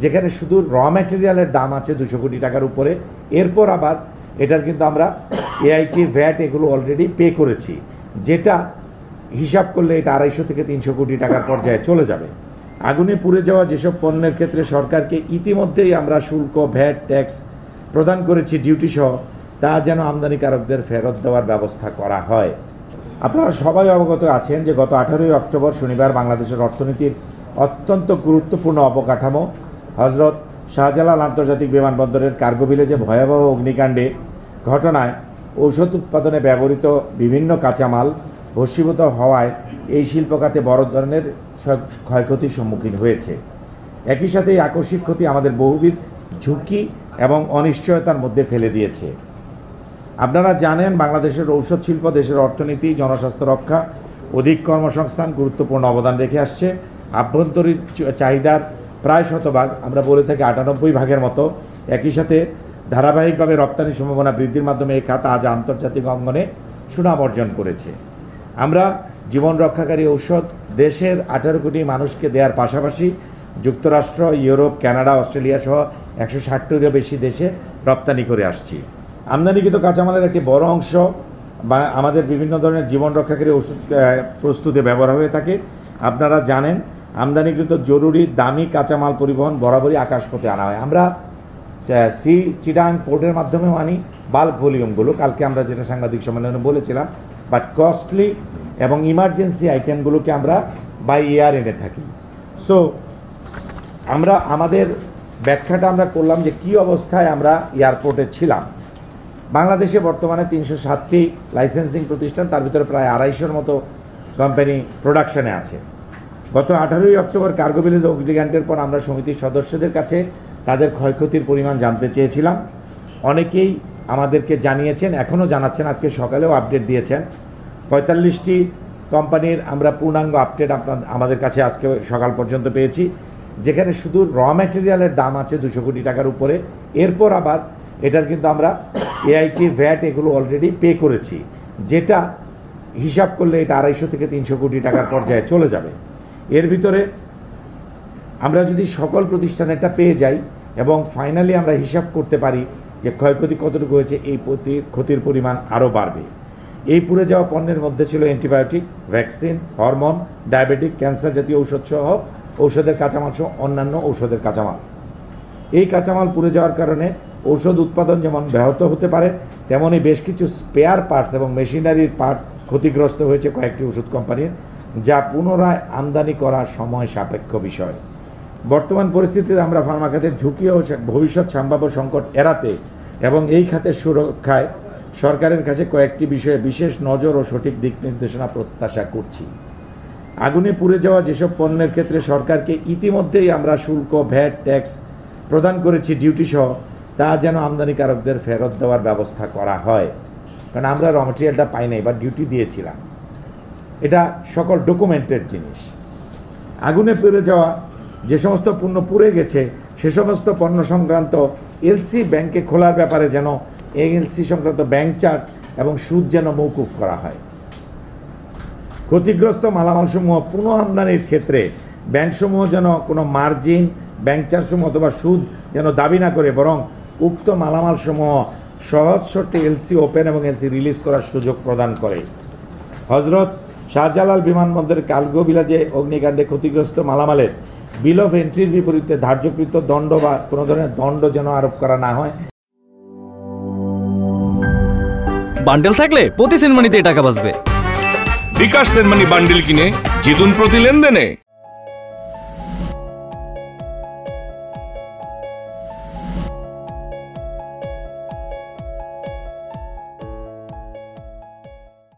যেখানে শুধু র ম্যাটেরিয়ালের দাম আছে 200 কোটি টাকার উপরে। এরপর আবার এটার কিন্তু আমরা এআইটি ভ্যাট এগুলো অলরেডি পে করেছি, যেটা হিসাব করলে এটা 250 থেকে 300 কোটি টাকার পর্যায়ে চলে যাবে। আগুনে পুড়ে যাওয়া যেসব পণ্যের ক্ষেত্রে সরকারকে ইতিমধ্যেই আমরা শুল্ক, ভ্যাট, ট্যাক্স প্রদান করেছি ডিউটি সহ, তা যেন আমদানিকারকদের ফেরত দেওয়ার ব্যবস্থা করা হয়। আপনারা সবাই অবগত আছেন যে গত 18 অক্টোবর শনিবার বাংলাদেশের অর্থনীতির অত্যন্ত গুরুত্বপূর্ণ অবকাঠামো হজরত শাহজালাল আন্তর্জাতিক বিমানবন্দরের কার্গো ভিলেজে ভয়াবহ অগ্নিকাণ্ডে ঘটনায় ঔষধ উৎপাদনে ব্যবহৃত বিভিন্ন কাঁচামাল ভস্মীভূত হওয়ায় এই শিল্প খাতে বড় ধরনের ক্ষয়ক্ষতির সম্মুখীন হয়েছে। একই সাথে এই আকস্মিক ক্ষতি আমাদের বহুবিধ ঝুঁকি এবং অনিশ্চয়তার মধ্যে ফেলে দিয়েছে। আপনারা জানেন, বাংলাদেশের ঔষধ শিল্প দেশের অর্থনীতি, জনস্বাস্থ্য রক্ষা, অধিক কর্মসংস্থান গুরুত্বপূর্ণ অবদান রেখে আসছে। আভ্যন্তরীণ চাহিদার প্রায় শতভাগ, আমরা বলে থাকি 98% মতো। একই সাথে ধারাবাহিকভাবে রপ্তানির সম্ভাবনা বৃদ্ধির মাধ্যমে এই খাত আজ আন্তর্জাতিক অঙ্গনে সুনাম অর্জন করেছে। আমরা জীবন রক্ষাকারী ঔষধ দেশের 18 কোটি মানুষকে দেওয়ার পাশাপাশি যুক্তরাষ্ট্র, ইউরোপ, কানাডা, অস্ট্রেলিয়া সহ 160টিরও বেশি দেশে রপ্তানি করে আসছি। আমদানিকৃত কাঁচামালের একটি বড় অংশ বা আমাদের বিভিন্ন ধরনের জীবন রক্ষাকারী ওষুধ প্রস্তুতে ব্যবহার হয়ে থাকে। আপনারা জানেন, আমদানিকৃত জরুরি দামি কাঁচামাল পরিবহন বরাবরই আকাশপথে আনা হয়। আমরা চিটাং পোর্টের মাধ্যমেও আনি বাল্ক ভলিউমগুলো, কালকে আমরা যেটা সাংবাদিক সম্মেলনে বলেছিলাম। বাট কস্টলি এবং ইমার্জেন্সি আইটেমগুলোকে আমরা বাই এয়ার এনে থাকি। সো আমরা আমাদের ব্যাখ্যাটা আমরা করলাম যে কী অবস্থায় আমরা এয়ারপোর্টে ছিলাম। বাংলাদেশে বর্তমানে 307টি লাইসেন্সিং প্রতিষ্ঠান, তার ভিতরে প্রায় 250-র মতো কোম্পানি প্রোডাকশনে আছে। গত 18 অক্টোবর কার্গো ভিলেজ অগ্নিকাণ্ডের পর আমরা সমিতির সদস্যদের কাছে তাদের ক্ষয়ক্ষতির পরিমাণ জানতে চেয়েছিলাম। অনেকেই আমাদেরকে জানিয়েছেন, এখনও জানাচ্ছেন, আজকে সকালেও আপডেট দিয়েছেন। 45টি কোম্পানির আমরা পূর্ণাঙ্গ আপডেট আমাদের কাছে আজকে সকাল পর্যন্ত পেয়েছি, যেখানে শুধু র ম্যাটেরিয়ালের দাম আছে 200 কোটি টাকার উপরে। এরপর আবার এটার কিন্তু আমরা এআইটি ভ্যাট এগুলো অলরেডি পে করেছি, যেটা হিসাব করলে এটা 250 থেকে 300 কোটি টাকার পর্যায়ে চলে যাবে। এর ভিতরে আমরা যদি সকল প্রতিষ্ঠানেরটা পেয়ে যাই এবং ফাইনালি আমরা হিসাব করতে পারি যে ক্ষয়ক্ষতি কতটুকু হয়েছে, এই ক্ষতির পরিমাণ আরও বাড়বে। এই পুড়ে যাওয়া পণ্যের মধ্যে ছিল antibiotic, vaccine, hormone, diabetic, cancer জাতীয় ঔষধ সহ ঔষধের কাঁচামাল সহ অন্যান্য ঔষধের কাঁচামাল। এই কাঁচামাল পুড়ে যাওয়ার কারণে ঔষধ উৎপাদন যেমন ব্যাহত হতে পারে, তেমনই বেশ কিছু স্পেয়ার পার্টস এবং মেশিনারির পার্টস ক্ষতিগ্রস্ত হয়েছে কয়েকটি ওষুধ কোম্পানির, যা পুনরায় আমদানি করা সময় সাপেক্ষ বিষয়। বর্তমান পরিস্থিতিতে আমরা ফার্মা খাতের ঝুঁকি ও ভবিষ্যৎ সম্ভাব্য সংকট এড়াতে এবং এই খাতের সুরক্ষায় সরকারের কাছে কয়েকটি বিষয়ে বিশেষ নজর ও সঠিক দিক নির্দেশনা প্রত্যাশা করছি। আগুনে পুড়ে যাওয়া যেসব পণ্যের ক্ষেত্রে সরকারকে ইতিমধ্যেই আমরা শুল্ক, ভ্যাট, ট্যাক্স প্রদান করেছি ডিউটি সহ, তা যেন আমদানিকারকদের ফেরত দেওয়ার ব্যবস্থা করা হয়। কারণ আমরা র ম্যাটেরিয়ালটা পাই নাই বা ডিউটি দিয়েছিলাম, এটা সকল ডকুমেন্টেড জিনিস। আগুনে পুড়ে যাওয়া যে সমস্ত পণ্য পুড়ে গেছে সে সমস্ত পণ্য সংক্রান্ত এলসি ব্যাংকে খোলার ব্যাপারে যেন এলসি সংক্রান্ত ব্যাংক চার্জ এবং সুদ যেন মৌকুফ করা হয়। ক্ষতিগ্রস্ত মালামালসমূহ পুনঃ আমদানির ক্ষেত্রে ব্যাংকসমূহ যেন কোনো মার্জিন, ব্যাংক চার্জসমূহ অথবা সুদ যেন দাবি না করে, বরং উক্ত মালামালসমূহ সহজ শর্তে এলসি ওপেন এবং এলসি রিলিজ করার সুযোগ প্রদান করে। হজরত শাহজালাল বিমানবন্দরের কার্গো ভিলেজে অগ্নিকাণ্ডে ক্ষতিগ্রস্ত মালামালের বিল অফ এন্ট্রির বিপরীতে ধার্যকৃত দণ্ড বা কোনো ধরনের দণ্ড যেন আরোপ করা না হয়। বান্ডেল থাকলে প্রতি সেনমানিতে টাকা বাঁচবে। বিকাশ সেনমানি বান্ডেল কিনে জিতুন প্রতি লেনদেনে।